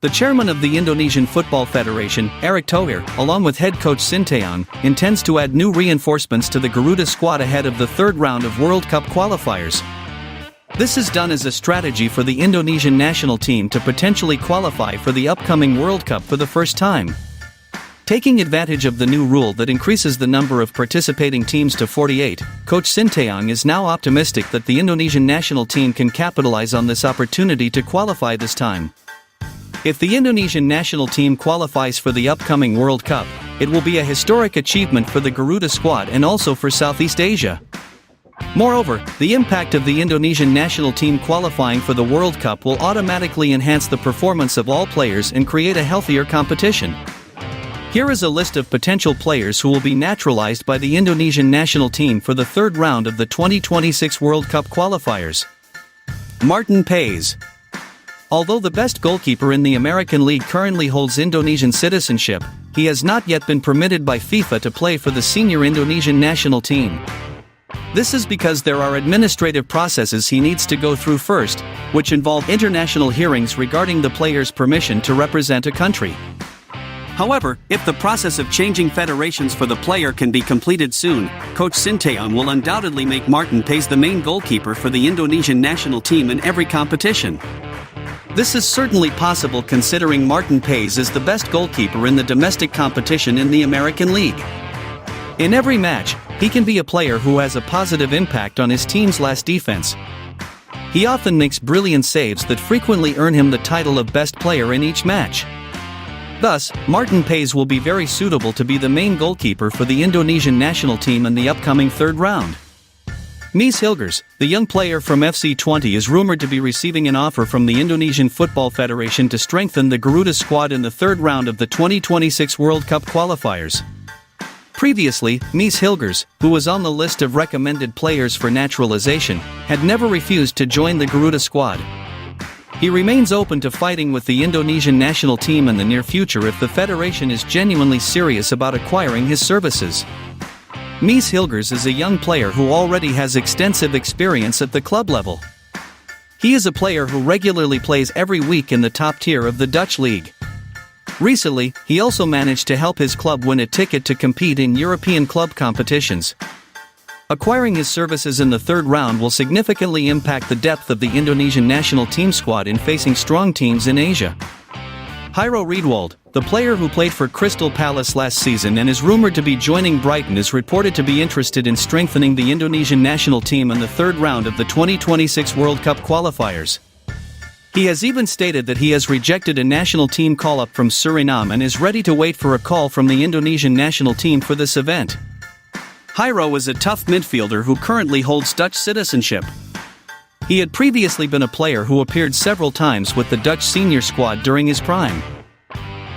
The chairman of the Indonesian Football Federation, Erick Thohir, along with head coach Shin Tae-yong, intends to add new reinforcements to the Garuda squad ahead of the third round of World Cup qualifiers. This is done as a strategy for the Indonesian national team to potentially qualify for the upcoming World Cup for the first time. Taking advantage of the new rule that increases the number of participating teams to 48, coach Shin Tae-yong is now optimistic that the Indonesian national team can capitalize on this opportunity to qualify this time. If the Indonesian national team qualifies for the upcoming World Cup, it will be a historic achievement for the Garuda squad and also for Southeast Asia. Moreover, the impact of the Indonesian national team qualifying for the World Cup will automatically enhance the performance of all players and create a healthier competition. Here is a list of potential players who will be naturalized by the Indonesian national team for the third round of the 2026 World Cup qualifiers. Maarten Paes. Although the best goalkeeper in the American League currently holds Indonesian citizenship, he has not yet been permitted by FIFA to play for the senior Indonesian national team. This is because there are administrative processes he needs to go through first, which involve international hearings regarding the player's permission to represent a country. However, if the process of changing federations for the player can be completed soon, coach Shin Tae-yong will undoubtedly make Maarten Paes the main goalkeeper for the Indonesian national team in every competition. This is certainly possible considering Maarten Paes is the best goalkeeper in the domestic competition in the American League. In every match, he can be a player who has a positive impact on his team's last defense. He often makes brilliant saves that frequently earn him the title of best player in each match. Thus, Maarten Paes will be very suitable to be the main goalkeeper for the Indonesian national team in the upcoming third round. Maes Hilgers, the young player from FC20, is rumored to be receiving an offer from the Indonesian Football Federation to strengthen the Garuda squad in the third round of the 2026 World Cup qualifiers. Previously, Maes Hilgers, who was on the list of recommended players for naturalization, had never refused to join the Garuda squad. He remains open to fighting with the Indonesian national team in the near future if the federation is genuinely serious about acquiring his services. Maes Hilgers is a young player who already has extensive experience at the club level. He is a player who regularly plays every week in the top tier of the Dutch league. Recently, he also managed to help his club win a ticket to compete in European club competitions. Acquiring his services in the third round will significantly impact the depth of the Indonesian national team squad in facing strong teams in Asia. Jairo Riedewald, the player who played for Crystal Palace last season and is rumored to be joining Brighton, is reported to be interested in strengthening the Indonesian national team in the third round of the 2026 World Cup qualifiers. He has even stated that he has rejected a national team call-up from Suriname and is ready to wait for a call from the Indonesian national team for this event. Jairo is a tough midfielder who currently holds Dutch citizenship. He had previously been a player who appeared several times with the Dutch senior squad during his prime.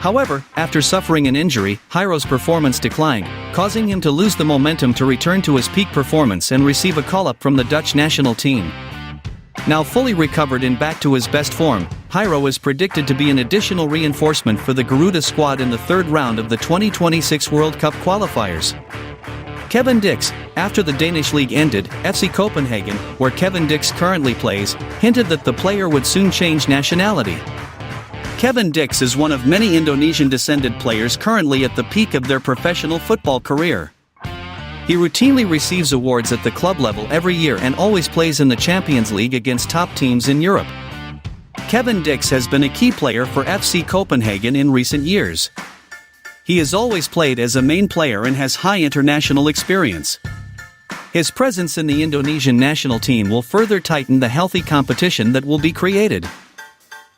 However, after suffering an injury, Jairo's performance declined, causing him to lose the momentum to return to his peak performance and receive a call-up from the Dutch national team. Now fully recovered and back to his best form, Jairo is predicted to be an additional reinforcement for the Garuda squad in the third round of the 2026 World Cup qualifiers. Kevin Diks, after the Danish league ended, FC Copenhagen, where Kevin Diks currently plays, hinted that the player would soon change nationality. Kevin Diks is one of many Indonesian-descended players currently at the peak of their professional football career. He routinely receives awards at the club level every year and always plays in the Champions League against top teams in Europe. Kevin Diks has been a key player for FC Copenhagen in recent years. He has always played as a main player and has high international experience. His presence in the Indonesian national team will further tighten the healthy competition that will be created.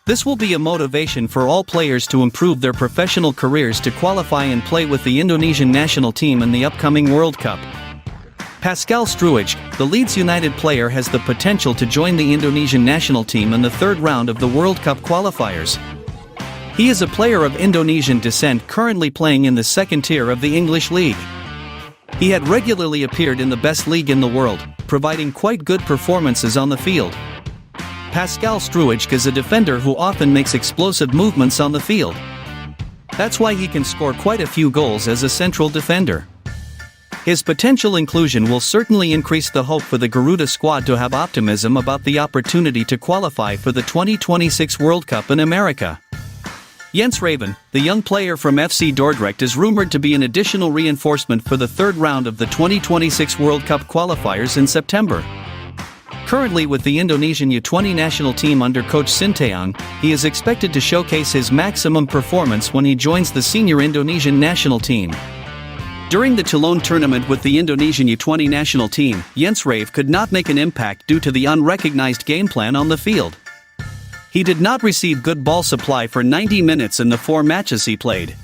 This will be a motivation for all players to improve their professional careers to qualify and play with the Indonesian national team in the upcoming World Cup. Pascal Struij, the Leeds United player, has the potential to join the Indonesian national team in the third round of the World Cup qualifiers. He is a player of Indonesian descent currently playing in the second tier of the English League. He had regularly appeared in the best league in the world, providing quite good performances on the field. Pascal Struij is a defender who often makes explosive movements on the field. That's why he can score quite a few goals as a central defender. His potential inclusion will certainly increase the hope for the Garuda squad to have optimism about the opportunity to qualify for the 2026 World Cup in America. Jens Raven, the young player from FC Dordrecht, is rumored to be an additional reinforcement for the third round of the 2026 World Cup qualifiers in September. Currently with the Indonesian U20 national team under coach Shin Tae-yong, he is expected to showcase his maximum performance when he joins the senior Indonesian national team. During the Toulon tournament with the Indonesian U20 national team, Jens Raven could not make an impact due to the unrecognized game plan on the field. He did not receive good ball supply for 90 minutes in the 4 matches he played.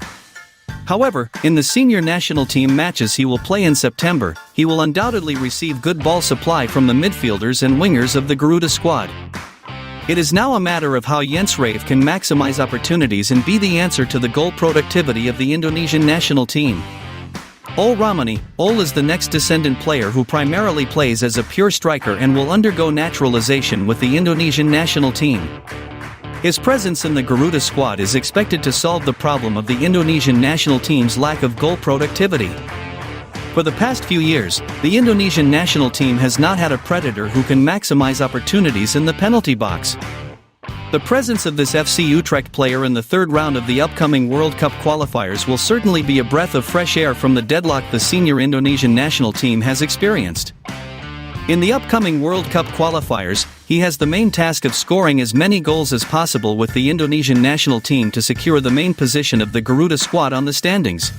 However, in the senior national team matches he will play in September, he will undoubtedly receive good ball supply from the midfielders and wingers of the Garuda squad. It is now a matter of how Jens Raven can maximize opportunities and be the answer to the goal productivity of the Indonesian national team. Ol Ramani, Ol is the next descendant player who primarily plays as a pure striker and will undergo naturalization with the Indonesian national team. His presence in the Garuda squad is expected to solve the problem of the Indonesian national team's lack of goal productivity. For the past few years, the Indonesian national team has not had a predator who can maximize opportunities in the penalty box. The presence of this FC Utrecht player in the third round of the upcoming World Cup qualifiers will certainly be a breath of fresh air from the deadlock the senior Indonesian national team has experienced. In the upcoming World Cup qualifiers, he has the main task of scoring as many goals as possible with the Indonesian national team to secure the main position of the Garuda squad on the standings.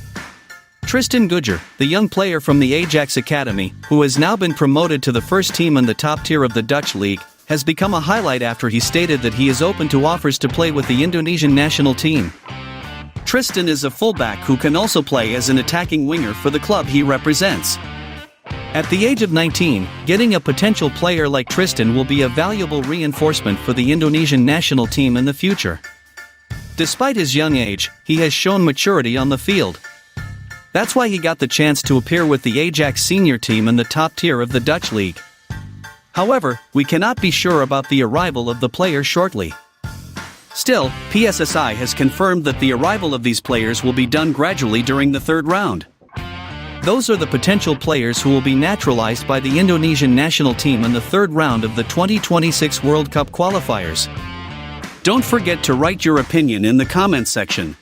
Tristan Gujer, the young player from the Ajax Academy, who has now been promoted to the first team in the top tier of the Dutch league, has become a highlight after he stated that he is open to offers to play with the Indonesian national team. Tristan is a fullback who can also play as an attacking winger for the club he represents. At the age of 19, getting a potential player like Tristan will be a valuable reinforcement for the Indonesian national team in the future. Despite his young age, he has shown maturity on the field. That's why he got the chance to appear with the Ajax senior team in the top tier of the Dutch league. However, we cannot be sure about the arrival of the player shortly. Still, PSSI has confirmed that the arrival of these players will be done gradually during the third round. Those are the potential players who will be naturalized by the Indonesian national team in the third round of the 2026 World Cup qualifiers. Don't forget to write your opinion in the comments section.